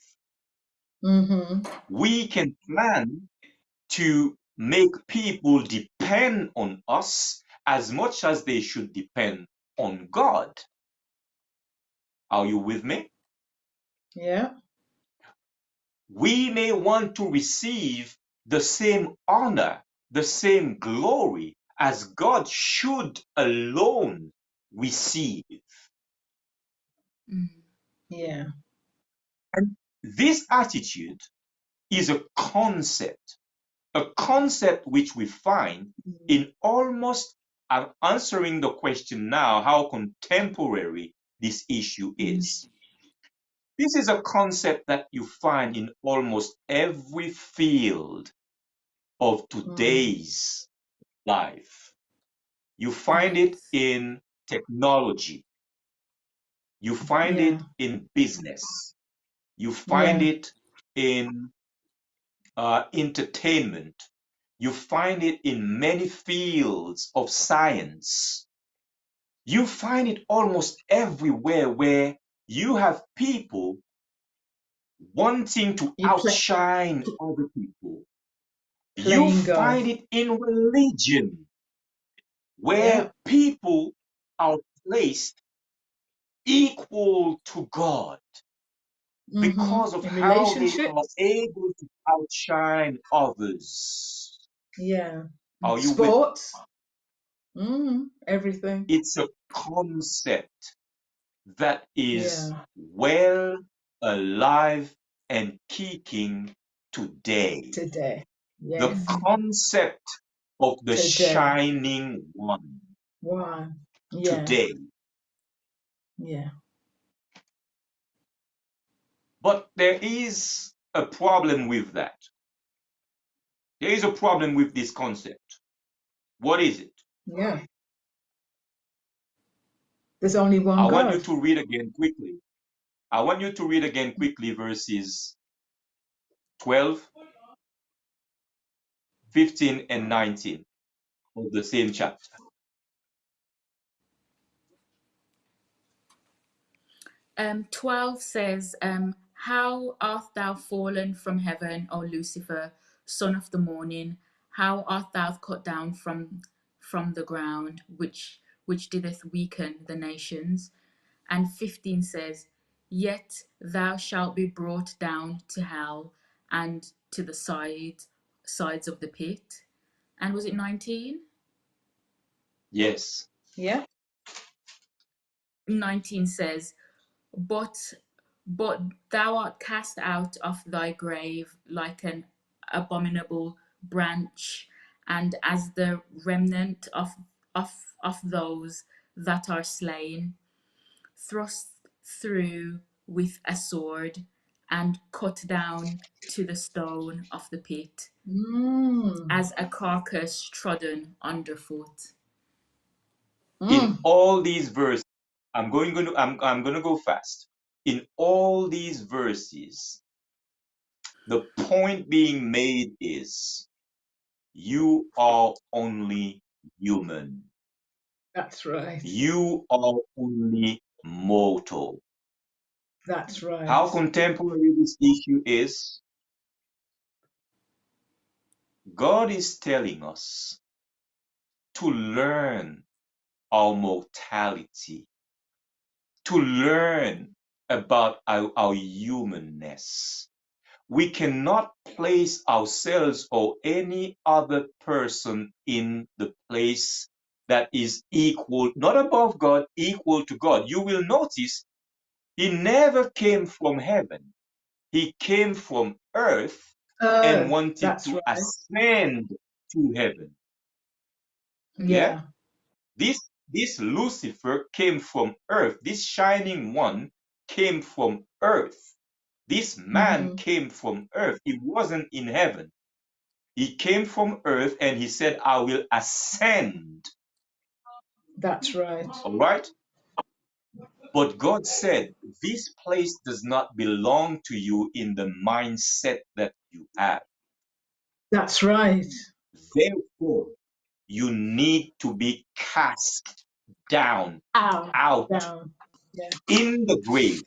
Speaker 1: Mm-hmm.
Speaker 3: We can plan to make people depend on us as much as they should depend on God. Are you with me?
Speaker 1: Yeah.
Speaker 3: We may want to receive the same honor, the same glory as God should alone receive.
Speaker 2: Mm.
Speaker 1: Yeah.
Speaker 3: And this attitude is a concept which we find in almost, I'm answering the question now, how contemporary this issue is. This is a concept that you find in almost every field of today's life. You find it
Speaker 2: Yes.
Speaker 3: in technology. You find
Speaker 1: Yeah.
Speaker 3: it in business. You find
Speaker 1: Yeah.
Speaker 3: it in entertainment. You find it in many fields of science. You find it almost everywhere where you have people wanting to
Speaker 1: You
Speaker 3: outshine other people. You
Speaker 1: playing God.
Speaker 3: find it in religion
Speaker 1: Yeah.
Speaker 3: where people are placed equal to God because of
Speaker 1: In
Speaker 3: how they are
Speaker 1: relationships.
Speaker 3: able to outshine others.
Speaker 1: Yeah.
Speaker 3: Are you with?
Speaker 1: Sports. Everything.
Speaker 3: It's a concept that is
Speaker 1: Yeah.
Speaker 3: well alive and kicking today.
Speaker 1: Today.
Speaker 3: The
Speaker 1: Yes.
Speaker 3: concept of the
Speaker 1: Today.
Speaker 3: shining one
Speaker 1: One. Yeah.
Speaker 3: today.
Speaker 1: Yeah.
Speaker 3: But there is a problem with that. There is a problem with this concept. What is it?
Speaker 1: Yeah. There's only one
Speaker 3: I want you
Speaker 1: God.
Speaker 3: to read again quickly. I want you to read again quickly verses 12, 15, and 19 of the same chapter.
Speaker 2: 12 says, how art thou fallen from heaven, O Lucifer, son of the morning? How art thou cut down from the ground, which dideth weaken the nations? And 15 says, yet thou shalt be brought down to hell and to the sides of the pit. And was it 19?
Speaker 3: Yes.
Speaker 1: Yeah.
Speaker 2: 19 says, but thou art cast out of thy grave like an abominable branch, and as the remnant of those that are slain, thrust through with a sword, and cut down to the stone of the pit, as a carcass trodden underfoot.
Speaker 3: In all these verses, I'm going to go fast. In all these verses, the point being made is you are only human.
Speaker 1: That's right.
Speaker 3: You are only mortal.
Speaker 1: That's right.
Speaker 3: How contemporary this issue is, God is telling us to learn our mortality, to learn about our humanness. We cannot place ourselves or any other person in the place that is equal, not above God, equal to God. You will notice he never came from heaven. He came from earth and wanted
Speaker 1: That's
Speaker 3: to
Speaker 1: right.
Speaker 3: ascend to heaven. Yeah?
Speaker 1: Yeah.
Speaker 3: This Lucifer came from earth. This shining one came from earth. This man came from earth. He wasn't in heaven. He came from earth and he said, I will ascend.
Speaker 1: That's right.
Speaker 3: All right? But God said, this place does not belong to you in the mindset that you have.
Speaker 1: That's right.
Speaker 3: Therefore, you need to be cast down, out
Speaker 1: Down. Yeah.
Speaker 3: in the grave.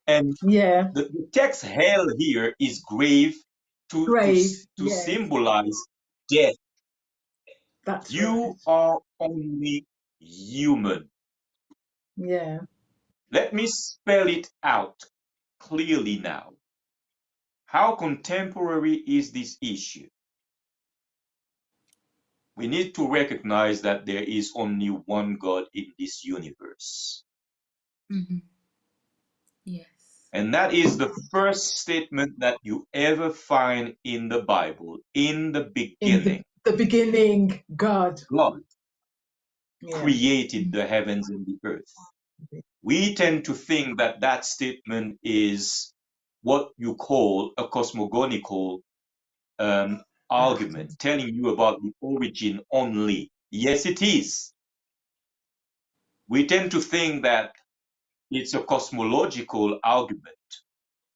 Speaker 3: And
Speaker 1: Yeah.
Speaker 3: the text hell here is grave
Speaker 1: Grave.
Speaker 3: to
Speaker 1: Yes.
Speaker 3: symbolize death.
Speaker 1: That's right.
Speaker 3: You are only human.
Speaker 1: Yeah.
Speaker 3: Let me spell it out clearly now. How contemporary is this issue? We need to recognize that there is only one God in this universe.
Speaker 2: Yes.
Speaker 3: And that is the first statement that you ever find in the Bible. In the
Speaker 1: In
Speaker 3: beginning,
Speaker 1: the beginning, God.
Speaker 3: God
Speaker 1: Yeah.
Speaker 3: created the heavens and the earth. We tend to think that that statement is what you call a cosmogonical argument, telling you about the origin only. Yes, it is. We tend to think that it's a cosmological argument.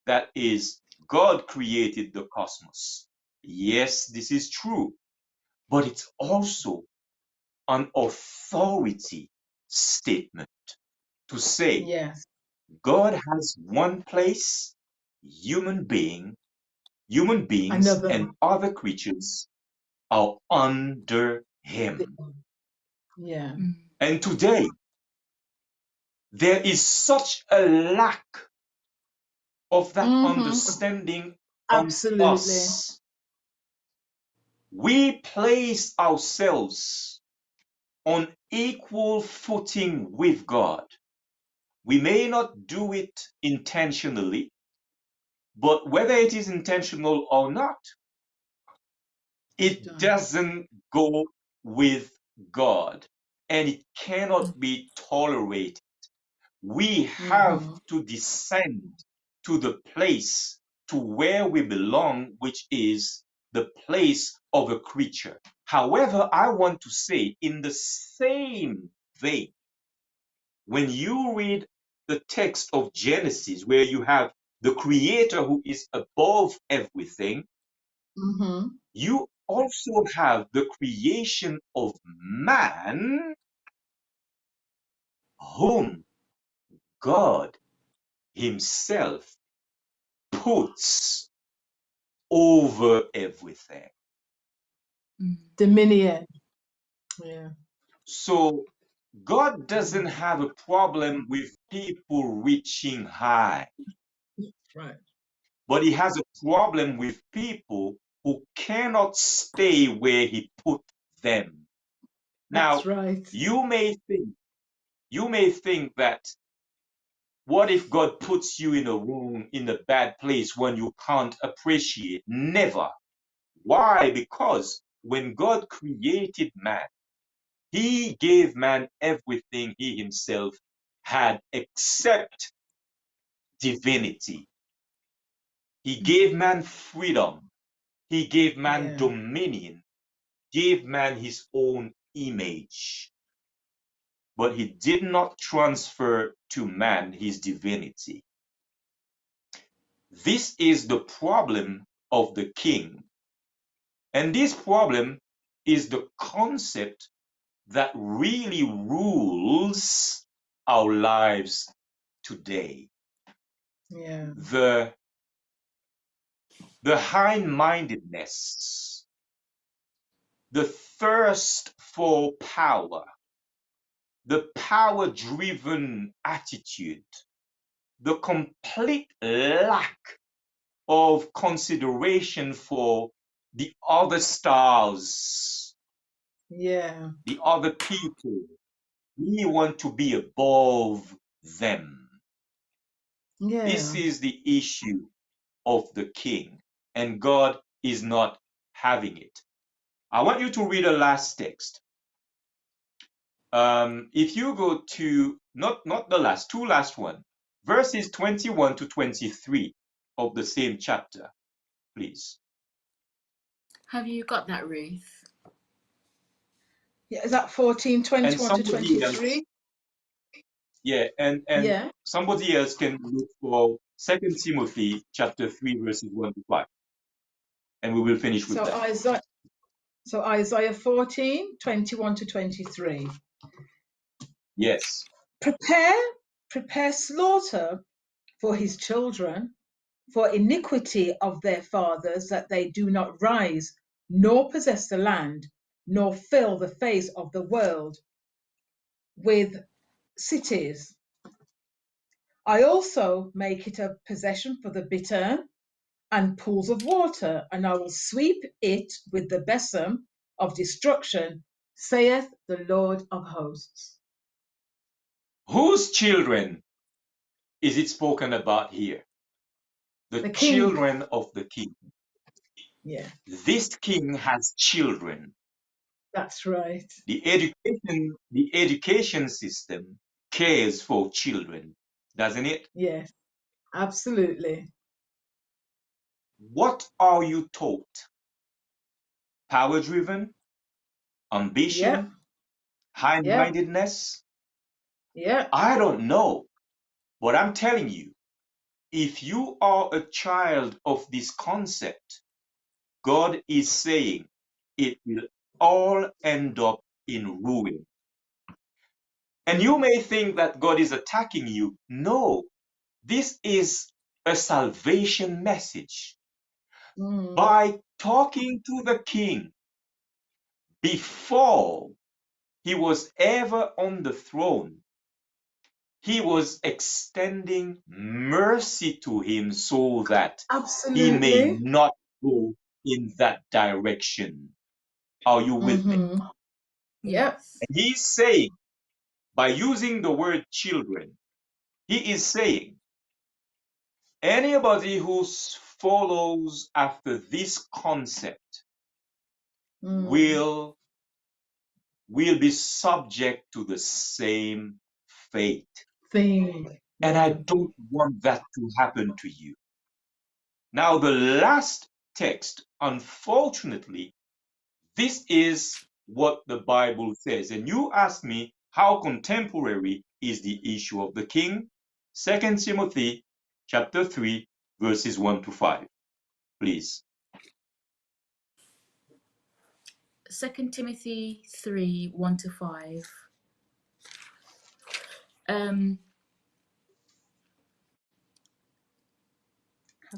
Speaker 3: That is, God created the cosmos. Yes, this is true. But it's also an authority statement to say
Speaker 1: Yes.
Speaker 3: God has one place, human beings
Speaker 1: Another.
Speaker 3: and other creatures are under him.
Speaker 1: Yeah.
Speaker 3: And today, there is such a lack of that understanding on
Speaker 1: Absolutely.
Speaker 3: us. We place ourselves on equal footing with God. We may not do it intentionally, but whether it is intentional or not, it doesn't go with God and it cannot be tolerated. We have to descend to the place to where we belong, which is the place of a creature. However, I want to say, in the same vein, when you read the text of Genesis, where you have the creator who is above everything, you also have the creation of man, whom God himself puts over everything.
Speaker 1: Dominion. Yeah.
Speaker 3: So God doesn't have a problem with people reaching high,
Speaker 1: Right.
Speaker 3: but he has a problem with people who cannot stay where he put them.
Speaker 1: That's
Speaker 3: Now,
Speaker 1: right.
Speaker 3: you may think that what if God puts you in a room in a bad place when you can't appreciate? Never. Why? Because when God created man, he gave man everything he himself had except divinity. He gave man freedom. He gave man dominion. Gave man his own image. But he did not transfer to man his divinity. This is the problem of the king. And this problem is the concept that really rules our lives today.
Speaker 1: Yeah.
Speaker 3: The high-mindedness, the thirst for power, the power-driven attitude, the complete lack of consideration for the other stars, the other people. We want to be above them. This is the issue of the king, and God is not having it. I want you to read a last text. If you go to not the last, two last one, verses 21 to 23 of the same chapter, please.
Speaker 2: Have you got that, Ruth?
Speaker 1: Yeah, is that 14, 21
Speaker 3: And
Speaker 1: to
Speaker 3: somebody
Speaker 1: 23?
Speaker 3: else, yeah, and
Speaker 1: Yeah.
Speaker 3: somebody else can look for 2 Timothy chapter 3, verses 1 to 5. And we will finish with that.
Speaker 1: So Isaiah 14, 21 to 23.
Speaker 3: Yes.
Speaker 1: Prepare slaughter for his children, for iniquity of their fathers, that they do not rise, nor possess the land, nor fill the face of the world with cities. I also make it a possession for the bittern and pools of water, and I will sweep it with the besom of destruction, saith the Lord of hosts.
Speaker 3: Whose children is it spoken about here? The
Speaker 1: The king.
Speaker 3: children of the king.
Speaker 1: Yeah,
Speaker 3: This king has children.
Speaker 1: that's right.
Speaker 3: The education system cares for children, doesn't it?
Speaker 1: Yes, absolutely.
Speaker 3: What are you taught? Power driven,
Speaker 1: Yeah,
Speaker 3: ambition, high
Speaker 1: yeah,
Speaker 3: mindedness?
Speaker 1: yeah.
Speaker 3: I don't know, but I'm telling you, if you are a child of this concept, God is saying it will all end up in ruin. And you may think that God is attacking you. No, this is a salvation message.
Speaker 1: Mm,
Speaker 3: By talking to the king before he was ever on the throne, he was extending mercy to him so that he may
Speaker 1: absolutely.
Speaker 3: not go in that direction. Are you with me?
Speaker 1: Mm-hmm. Yep.
Speaker 2: Yes.
Speaker 3: And he's saying, by using the word children, he is saying, anybody who follows after this concept
Speaker 1: Mm.
Speaker 3: will be subject to the same fate.
Speaker 1: Thing.
Speaker 3: And I
Speaker 1: Yeah.
Speaker 3: don't want that to happen to you. Now, the last text, unfortunately, this is what the Bible says. And you ask me, how contemporary is the issue of the king? 2 Timothy chapter 3, verses 1 to 5. Please.
Speaker 2: 2 Timothy 3, 1 to 5.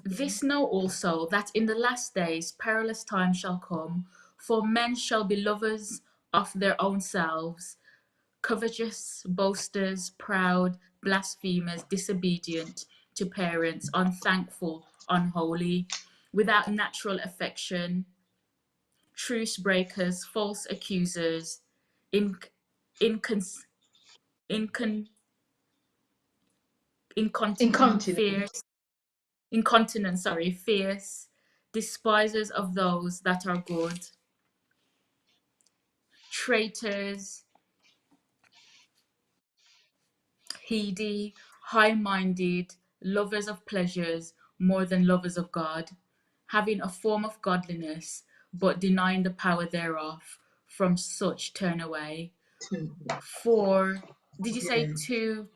Speaker 2: This know also, that in the last days perilous times shall come, for men shall be lovers of their own selves, covetous, boasters, proud, blasphemers, disobedient to parents, unthankful, unholy, without natural affection, truce breakers, false accusers, incons, incon, incontinent,
Speaker 1: Incontinent.
Speaker 2: fierce, incontinent, sorry, fierce, despisers of those that are good, traitors, heady, high-minded, lovers of pleasures more than lovers of God, having a form of godliness, but denying the power thereof. From such turn away. For, did you say
Speaker 1: Yeah.
Speaker 2: two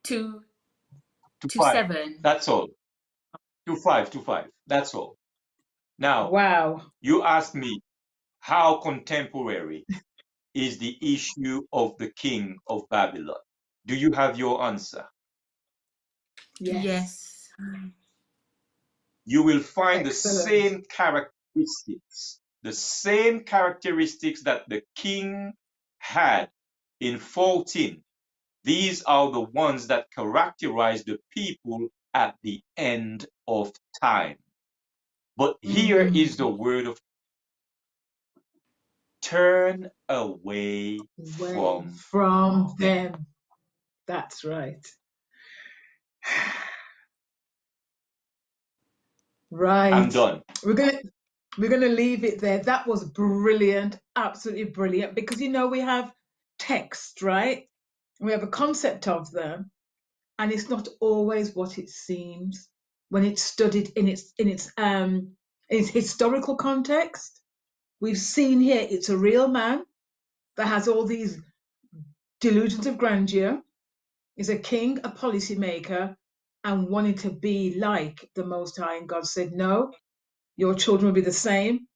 Speaker 3: To
Speaker 2: to
Speaker 3: 5.
Speaker 2: 7?
Speaker 3: That's all. To 5, to 5. That's all. Now,
Speaker 1: Wow.
Speaker 3: you asked me, how contemporary is the issue of the king of Babylon? Do you have your answer?
Speaker 1: Yes.
Speaker 2: Yes.
Speaker 3: You will find
Speaker 1: Excellent.
Speaker 3: the same characteristics that the king had in 14. These are the ones that characterize the people at the end of time. But here is the word of turn away
Speaker 1: Away
Speaker 3: from
Speaker 1: from
Speaker 3: them.
Speaker 1: them. That's right.
Speaker 3: I'm
Speaker 1: Right.
Speaker 3: done.
Speaker 1: We're gonna leave it there. That was brilliant, absolutely brilliant. Because we have text, right? We have a concept of them, and it's not always what it seems when it's studied in its historical context. We've seen here it's a real man that has all these delusions of grandeur, is a king, a policymaker, and wanting to be like the Most High. And God said, no, your children will be the same.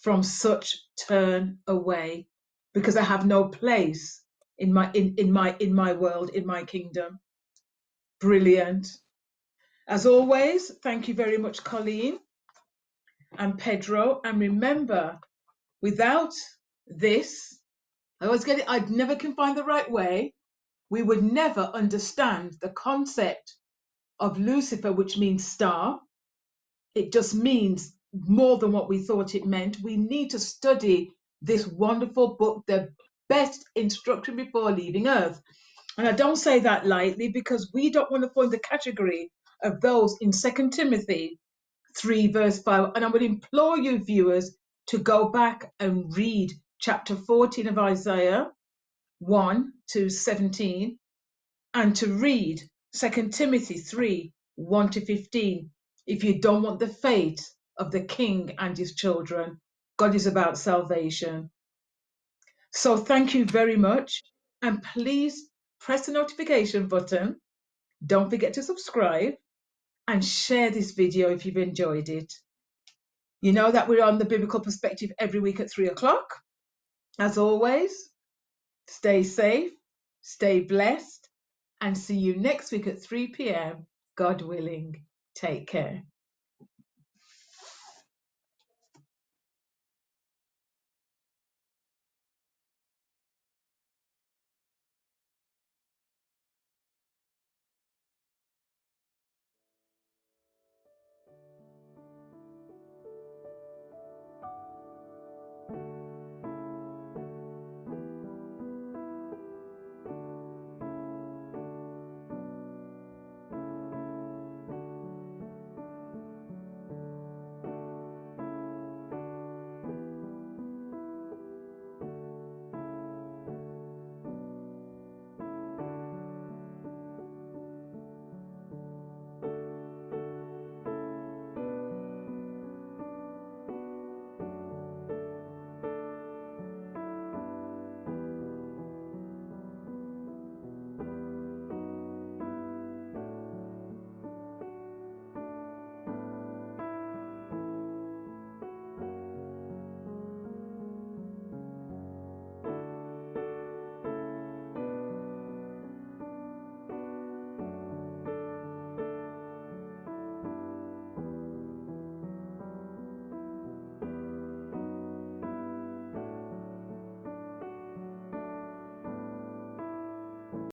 Speaker 1: From such turn away, because I have no place in my world, in my kingdom. Brilliant. As always, thank you very much, Colleen and Pedro. And remember, without this, I always get it, I never can find the right way. we would never understand the concept of Lucifer, which means star. It just means more than what we thought it meant. We need to study this wonderful book, the best instruction before leaving earth. And I don't say that lightly, because we don't want to fall in the category of those in 2 Timothy 3 verse 5. And I would implore you, viewers, to go back and read chapter 14 of Isaiah 1 to 17, and to read 2 Timothy 3 1 to 15 if you don't want the fate of the king and his children. God is about salvation. So thank you very much, and please press the notification button. Don't forget to subscribe and share this video if you've enjoyed it. You know that we're on the Biblical Perspective every week at 3 o'clock. As always, stay safe, stay blessed, and see you next week at 3 p.m. God willing. Take care.